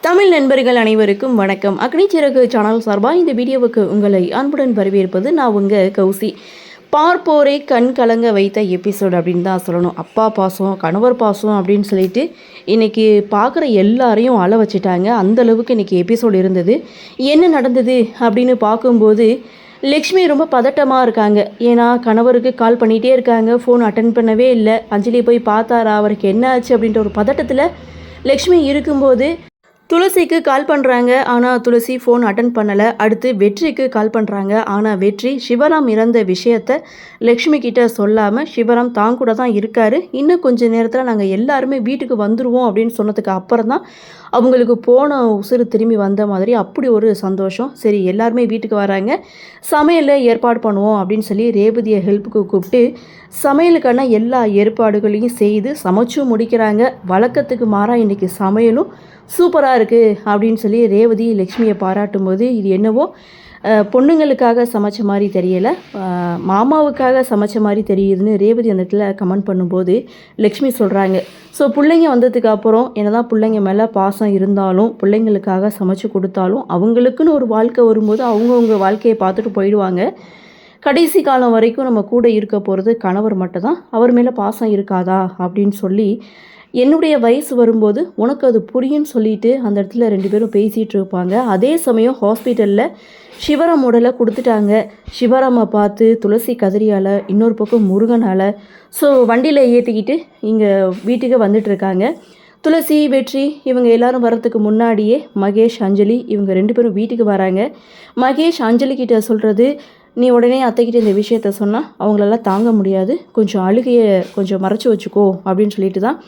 தமிழ் நண்பர்கள் அனைவருக்கும் வணக்கம். அக்னி சிறகு சேனல் சார்பாக இந்த வீடியோவுக்கு உங்களை அன்புடன் வரவேற்பது நான் உங்கள் கௌசி. பார்ப்போரை கண் கலங்க வைத்த எபிசோட் அப்படின்னு தான் சொல்லணும். அப்பா பாசம், கணவர் பாசம் அப்படின்னு சொல்லிட்டு இன்றைக்கி பார்க்குற எல்லாரையும் அழ வச்சுட்டாங்க. அந்தளவுக்கு இன்றைக்கி எபிசோடு இருந்தது. என்ன நடந்தது அப்படின்னு பார்க்கும்போது லக்ஷ்மி ரொம்ப பதட்டமாக இருக்காங்க. ஏன்னா கணவருக்கு கால் பண்ணிகிட்டே இருக்காங்க, ஃபோன் அட்டன் பண்ணவே இல்லை. அஞ்சலி போய் பார்த்தாரா, அவருக்கு என்ன ஆச்சு அப்படின்ற ஒரு பதட்டத்தில் லக்ஷ்மி இருக்கும்போது துளசிக்கு கால் பண்ணுறாங்க. ஆனால் துளசி ஃபோன் அட்டன் பண்ணலை. அடுத்து வெற்றிக்கு கால் பண்ணுறாங்க. ஆனால் வெற்றி சிவராம் இறந்த விஷயத்தை லக்ஷ்மி கிட்ட சொல்லாமல் சிவராம் தான் கூட தான் இருக்கார், இன்னும் கொஞ்சம் நேரத்தில் நாங்கள் எல்லாருமே வீட்டுக்கு வந்துடுவோம் அப்படின்னு சொன்னதுக்கு அப்புறம் தான் அவங்களுக்கு போன உசுறு திரும்பி வந்த மாதிரி அப்படி ஒரு சந்தோஷம். சரி எல்லாருமே வீட்டுக்கு வராங்க, சமையலில் ஏற்பாடு பண்ணுவோம் அப்படின்னு சொல்லி ரேவதியை ஹெல்ப்புக்கு கூப்பிட்டு சமையலுக்கான எல்லா ஏற்பாடுகளையும் செய்து சமைச்சும் முடிக்கிறாங்க. வழக்கத்துக்கு மாறாக இன்றைக்கி சமையலும் சூப்பராக இருக்குது அப்படின்னு சொல்லி ரேவதி லக்ஷ்மியை பாராட்டும் போது இது என்னவோ பொண்ணுங்களுக்காக சமைச்ச மாதிரி தெரியலை, மாமாவுக்காக சமைச்ச மாதிரி தெரியுதுன்னு ரேவதி அந்த இடத்துல கமெண்ட் பண்ணும்போது லக்ஷ்மி சொல்கிறாங்க, ஸோ பிள்ளைங்க வந்ததுக்கு அப்புறம் என்னதான் பிள்ளைங்க மேலே பாசம் இருந்தாலும் பிள்ளைங்களுக்காக சமைச்சு கொடுத்தாலும் அவங்களுக்குன்னு ஒரு வாழ்க்கை வரும்போது அவங்கவுங்க வாழ்க்கையை பார்த்துட்டு போயிடுவாங்க. கடைசி காலம் வரைக்கும் நம்ம கூட இருக்க போகிறது கணவர் மட்டும்தான், அவர் மேலே பாசம் இருக்காதா அப்படின்னு சொல்லி என்னுடைய வயசு வரும்போது உனக்கு அது புரியும்னு சொல்லிட்டு அந்த இடத்துல ரெண்டு பேரும் பேசிகிட்டு இருப்பாங்க. அதே சமயம் ஹாஸ்பிட்டலில் சிவராம் உடலை கொடுத்துட்டாங்க. சிவராமை பார்த்து துளசி கதிரியால், இன்னொரு பக்கம் முருகனால் ஸோ வண்டியில் ஏற்றிக்கிட்டு இங்கே வீட்டுக்கு வந்துட்டுருக்காங்க. துளசி, வெற்றி இவங்க எல்லாரும் வர்றதுக்கு முன்னாடியே மகேஷ், அஞ்சலி இவங்க ரெண்டு பேரும் வீட்டுக்கு வராங்க. மகேஷ் அஞ்சலி கிட்ட சொல்கிறது, நீ உடனே அத்தைக்கிட்ட இந்த விஷயத்த சொன்னால் அவங்களெல்லாம் தாங்க முடியாது, கொஞ்சம் அழுகையை கொஞ்சம் மறைச்சி வச்சுக்கோ அப்படின்னு சொல்லிட்டு தான்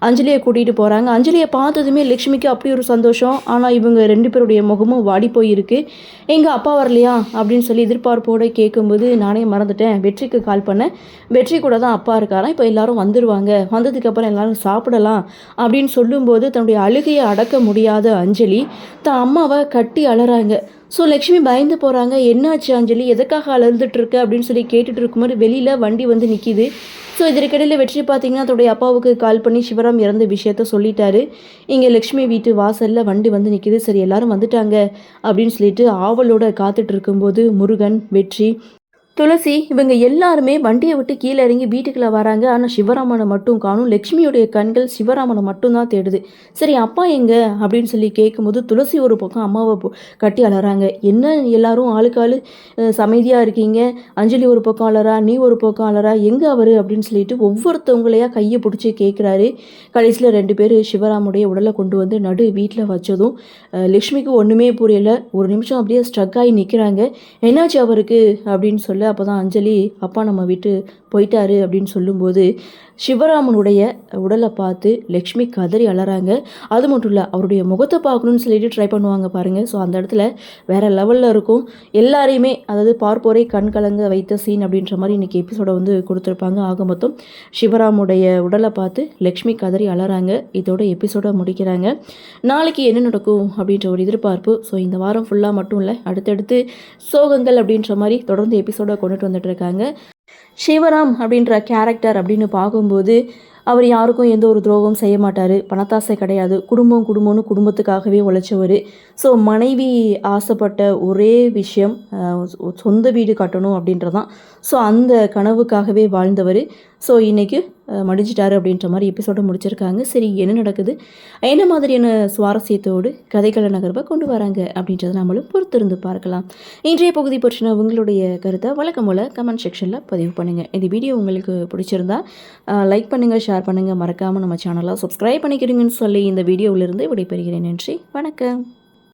அஞ்சலியை கூட்டிகிட்டு போகிறாங்க. அஞ்சலியை பார்த்ததுமே லக்ஷ்மிக்கு அப்படி ஒரு சந்தோஷம். ஆனால் இவங்க ரெண்டு பேருடைய முகமும் வாடி போயிருக்கு. எங்கள் அப்பா வரலையா அப்படின்னு சொல்லி எதிர்பார்ப்போடு கேட்கும்போது நானே மறந்துட்டேன், வெற்றிக்கு கால் பண்ணேன், வெற்றி கூட தான் அப்பா இருக்காராம், இப்போ எல்லோரும் வந்துடுவாங்க, வந்ததுக்கப்புறம் எல்லோரும் சாப்பிடலாம் அப்படின்னு சொல்லும்போது தன்னுடைய அழுகையை அடக்க முடியாத அஞ்சலி தான் அம்மாவை கட்டி அழறாங்க. ஸோ லக்ஷ்மி பயந்து போகிறாங்க. என்னாச்சு அஞ்சலி, எதுக்காக அழுதுட்டுருக்கு அப்படின்னு சொல்லி கேட்டுட்டு இருக்கும்போது வெளியில் வண்டி வந்து நிற்கிது. ஸோ இதற்கிடையில் வெற்றி பார்த்திங்கன்னா அதோடைய அப்பாவுக்கு கால் பண்ணி சிவராம் இறந்த விஷயத்த சொல்லிட்டாரு. இங்கே லக்ஷ்மி வீட்டு வாசலில் வண்டி வந்து நிற்கிது. சரி எல்லாரும் வந்துட்டாங்க அப்படின்னு சொல்லிட்டு ஆவலோடு காத்துட்டு இருக்கும்போது முருகன், வெற்றி, துளசி இவங்க எல்லாருமே வண்டியை விட்டு கீழே இறங்கி வீட்டுக்குள்ளே வராங்க. ஆனால் சிவராமனை மட்டும் காணும். லக்ஷ்மியுடைய கண்கள் சிவராமனை மட்டும்தான் தேடுது. சரி அப்பா எங்கே அப்படின்னு சொல்லி கேட்கும்போது துளசி ஒரு பக்கம் அம்மாவை கட்டி அலறாங்க. என்ன எல்லாரும் ஆளுக்கு ஆளு அமைதியாக இருக்கீங்க, அஞ்சலி ஒரு பக்கம் அலறா, நீ ஒரு பக்கம் அலறா, எங்கே அவர் அப்படின்னு சொல்லிட்டு ஒவ்வொருத்தவங்களையா கையை பிடிச்சி கேட்குறாரு. கடைசியில் ரெண்டு பேர் சிவராமுடைய உடலை கொண்டு வந்து நடு வீட்டில் வச்சதும் லக்ஷ்மிக்கு ஒன்றுமே புரியல. ஒரு நிமிஷம் அப்படியே ஸ்ட்ரக் ஆகி நிற்கிறாங்க. என்னாச்சு அவருக்கு அப்படின்னு சொல்ல அப்போ தான் அஞ்சலி அப்பா நம்ம விட்டு போயிட்டாரு அப்படின்னு சொல்லும்போது சிவராமனுடைய உடலை பார்த்து லக்ஷ்மி கதறி அலறாங்க. அது மட்டும் இல்லை, அவருடைய முகத்தை பார்க்கணுன்னு சொல்லிட்டு ட்ரை பண்ணுவாங்க பாருங்கள். ஸோ அந்த இடத்துல வேறு லெவலில் இருக்கும். எல்லாரையுமே அதாவது பார்ப்போரை கண் கலங்க வைத்த சீன் அப்படின்ற மாதிரி இன்றைக்கி எபிசோடை வந்து கொடுத்துருப்பாங்க. ஆக மொத்தம் சிவராமுடைய உடலை பார்த்து லக்ஷ்மி கதறி அலறாங்க. இதோட எபிசோடை முடிக்கிறாங்க. நாளைக்கு என்ன நடக்கும் அப்படின்ற ஒரு எதிர்பார்ப்பு. ஸோ இந்த வாரம் ஃபுல்லாக மட்டும் இல்லை, அடுத்தடுத்து சோகங்கள் அப்படின்ற மாதிரி தொடர்ந்து எபிசோடை கொண்டுட்டு வந்துட்டு இருக்காங்க. சிவராம் அப்படின்ற கேரக்டர் அப்படின்னு பார்க்கும்போது அவர் யாருக்கும் எந்த ஒரு துரோகம் செய்ய மாட்டார், பணத்தாசை கிடையாது, குடும்பம்னு குடும்பத்துக்காகவே உழைச்சவர். ஸோ மனைவி ஆசைப்பட்ட ஒரே விஷயம் சொந்த வீடு கட்டணும் அப்படின்றதான். ஸோ அந்த கனவுக்காகவே வாழ்ந்தவர். ஸோ இன்றைக்கி மடிஞ்சிட்டாரு அப்படின்ற மாதிரி எபிசோடை முடிச்சிருக்காங்க. சரி என்ன நடக்குது, என்ன மாதிரியான சுவாரஸ்யத்தோடு கதைகளை நகர்வை கொண்டு வராங்க அப்படின்றத நம்மளும் பொறுத்திருந்து பார்க்கலாம். இன்றைய பகுதி பற்றின உங்களுடைய கருத்தை வழக்கம் போல் கமெண்ட் செக்ஷனில் பதிவு பண்ணுங்கள். இந்த வீடியோ உங்களுக்கு பிடிச்சிருந்தா லைக் பண்ணுங்கள், ஷேர் பண்ணுங்கள், மறக்காமல் நம்ம சேனலை சப்ஸ்கிரைப் பண்ணிக்கிறீங்கன்னு சொல்லி இந்த வீடியோவிலிருந்து விடைபெறுகிறேன். நன்றி, வணக்கம்.